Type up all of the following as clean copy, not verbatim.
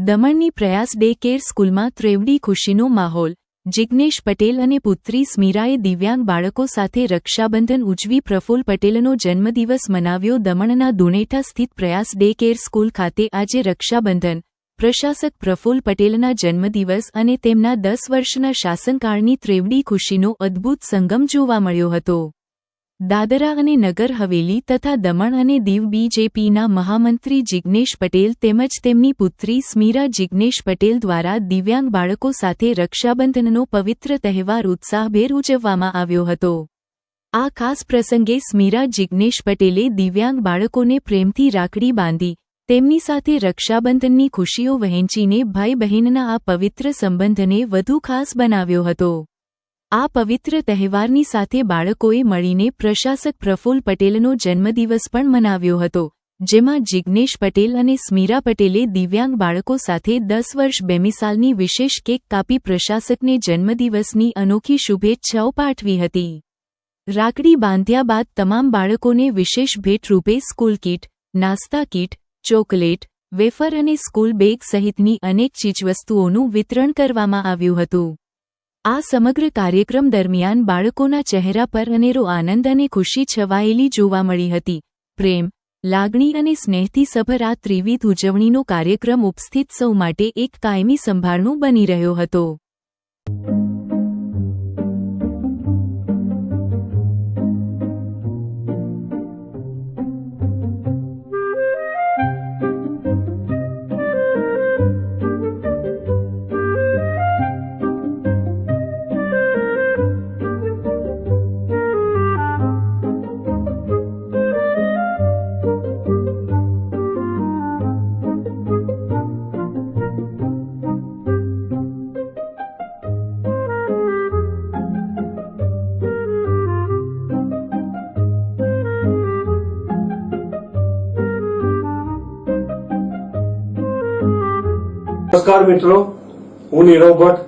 દમણની પ્રયાસ day care સ્કૂલમાં ત્રેવડી ખુશીનો માહોલ. જિગ્નેશ પટેલ અને પુત્રી સ્મીરાએ દિવ્યાંગ બાળકો સાથે રક્ષાબંધન ઉજવી. પ્રફુલ્લ પટેલનો જન્મદિવસ મનાવ્યો. દમણના દુણેઠા સ્થિત પ્રયાસ ડે કેર સ્કૂલ ખાતે આજે રક્ષાબંધન. પ્રશાસક પ્રફુલ્લ પટેલના જન્મદિવસ અને તેમના 10 વર્ષના શાસનકાળની ત્રેવડી ખુશીનો અદ્ભુત સંગમ જોવા મળ્યો હતો. દાદરા અને નગર હવેલી તથા દમણ અને દીવ બીજેપીના મહામંત્રી જિગ્નેશ પટેલ તેમજ તેમની પુત્રી સ્મીરા જિગ્નેશ પટેલ દ્વારા દિવ્યાંગ બાળકો સાથે રક્ષાબંધનનો પવિત્ર તહેવાર ઉત્સાહભેર ઉજવવામાં આવ્યો હતો. આ ખાસ પ્રસંગે સ્મીરા જિગ્નેશ પટેલે દિવ્યાંગ બાળકોને પ્રેમથી રાખડી બાંધી તેમની સાથે રક્ષાબંધનની ખુશીઓ વહેંચીને ભાઈ બહેનના આ પવિત્ર સંબંધને વધુ ખાસ બનાવ્યો હતો. આ પવિત્ર તહેવારની સાથે બાળકોએ મળીને પ્રશાસક પ્રફુલ્લ પટેલનો જન્મદિવસ પણ મનાવ્યો હતો, જેમાં જિગ્નેશ પટેલ અને સ્મીરા પટેલે દિવ્યાંગ બાળકો સાથે 10 વર્ષ બેમિસાલની વિશેષ કેક કાપી પ્રશાસકને જન્મદિવસની અનોખી શુભેચ્છાઓ પાઠવી હતી. રાખડી બાંધ્યા બાદ તમામ બાળકોને વિશેષ ભેટ રૂપે સ્કૂલ કીટ, નાસ્તા કીટ, ચોકલેટ, વેફર અને સ્કૂલ બેગ સહિતની અનેક ચીજવસ્તુઓનું વિતરણ કરવામાં આવ્યું હતું. આ સમગ્ર કાર્યક્રમ દરમિયાન બાળકોના ચહેરા પર અનેરો આનંદ અને ખુશી છવાયેલી જોવા મળી હતી. પ્રેમ, લાગણી અને સ્નેહથી સભર આ ત્રિવિધ ઉજવણીનો કાર્યક્રમ ઉપસ્થિત સૌ માટે એક કાયમી સંભાળનું બની રહ્યો હતો. નમસ્કાર મિત્રો, હું નીરવ ભટ્ટ.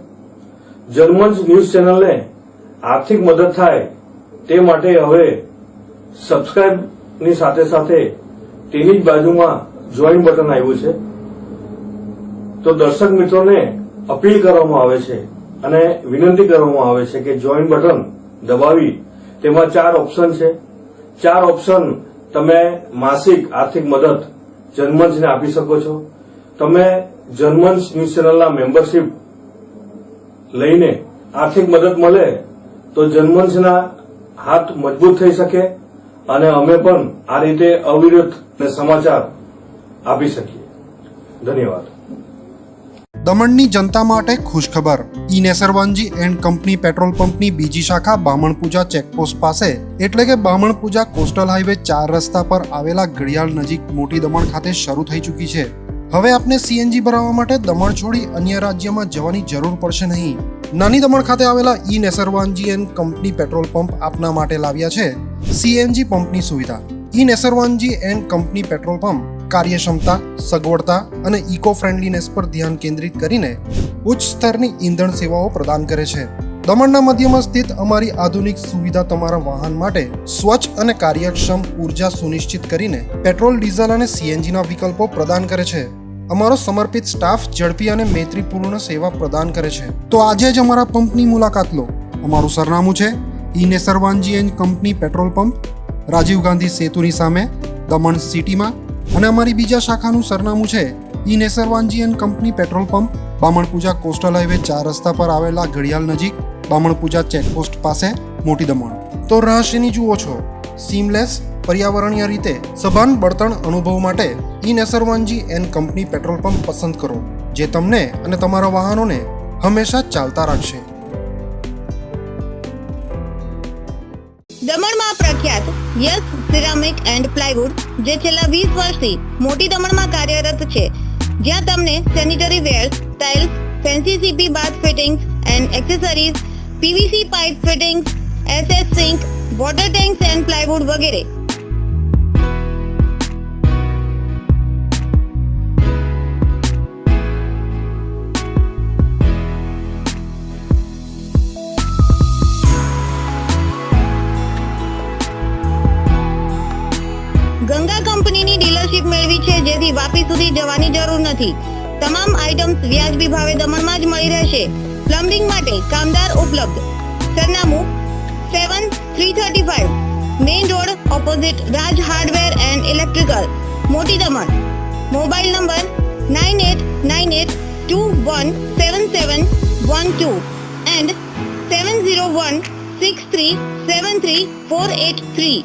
જનમંચ ન્યૂઝ ચેનલને આર્થિક મદદ થાય તે માટે હવે સબસ્ક્રાઇબની સાથે સાથે તેની જ બાજુમાં જોઈન બટન આવ્યું છે. તો દર્શક મિત્રોને અપીલ કરવામાં આવે છે અને વિનંતી કરવામાં આવે છે કે જોઈન બટન દબાવી તેમાં 4 ઓપ્શન છે. 4 ઓપ્શન તમે માસિક આર્થિક મદદ જનમંચને આપી શકો છો. તમે જનમંચ ન્યૂઝ ચેનલના મેમ્બરશીપ લઈને આર્થિક મદદ મળે તો જનમંચના હાથ મજબૂત થઈ શકે અને અમે પણ આ રીતે અવિરત સમાચાર આપી શકીએ. ધન્યવાદ. દમણની જનતા માટે ખુશખબર. ઈ નેસરવાનજી એન્ડ કંપની પેટ્રોલ પંપની બીજી શાખા બામણપૂજા ચેકપોસ્ટ પાસે એટલે કે બામણપૂજા કોસ્ટલ હાઈવે 4 રસ્તા પર આવેલા ઘડિયાળ નજીક મોટી દમણ ખાતે શરૂ થઈ ચૂકી છે. હવે આપને સીએનજી ભરાવવા માટે દમણ છોડી અન્ય રાજ્યમાં જવાની જરૂર પડશે નહીં. નાની દમણ ખાતે આવેલા E Nesarwanji and company petrol pump આપના માટે લાવ્યા છે સીએનજી પંપની સુવિધા. E Nesarwanji and company petrol pump કાર્યક્ષમતા, સગવડતા અને ઇકો ફ્રેન્ડલીનેસ પર ધ્યાન કેન્દ્રિત કરીને ઉચ્ચ સ્તરની ઈંધણ સેવાઓ પ્રદાન કરે છે. દમણના મધ્યમાં સ્થિત અમારી આધુનિક સુવિધા તમારા વાહન માટે સ્વચ્છ અને કાર્યક્ષમ ઉર્જા સુનિશ્ચિત કરીને પેટ્રોલ, ડીઝલ અને સીએનજીના વિકલ્પો પ્રદાન કરે છે. અમારો સમર્પિત સ્ટાફ ઝડપી અને મૈત્રીપૂર્ણ સેવા પ્રદાન કરે છે. તો આજે જ અમારા પંપની મુલાકાત લો. અમારું સરનામું છે E Nesarwanji and company petrol pump, Rajiv Gandhi સેતુની સામે, દમણ સિટીમાં. અને અમારી બીજા શાખાનું સરનામું છે E Nesarwanji and company petrol pump, Bamanpuja coastal highway 4 રસ્તા પર આવેલા ઘડિયાળ નજીક, બામણપૂજા ચેકપોસ્ટ પાસે, મોટી દમણ. તો રહસ્યની જુઓ છો. સીમલેસ, પર્યાવરણીય રીતે સભાન બળતણ અનુભવ માટે E Nesarwanji and company petrol pump પસંદ કરો, જે તમને અને તમારા વાહનોને હંમેશા ચાલતા રાખશે. દમણમાં પ્રખ્યાત યસ સિરામિક એન્ડ પ્લાયવુડ, જે છેલ્લા 20 વર્ષથી મોટી દમણમાં કાર્યરત છે, જ્યાં તમને sanitary wares, tiles, fancy CP bath fittings and accessories, PVC pipe fittings, SS sink, water tanks and plywood વગેરે. ગંગા કંપનીની ડીલરશીપ મેળવી છે, જેથી વાપી સુધી જવાની જરૂર નથી. તમામ આઇટમ્સ વ્યાજબી ભાવે દમણમાં જ મળી રહેશે. પ્લમ્બિંગ માટે કામદાર ઉપલબ્ધ. સરનામું 7335 main road opposite Raj hardware and electrical, મોટી દમણ. Mobile number 9898217712 and 7016373483.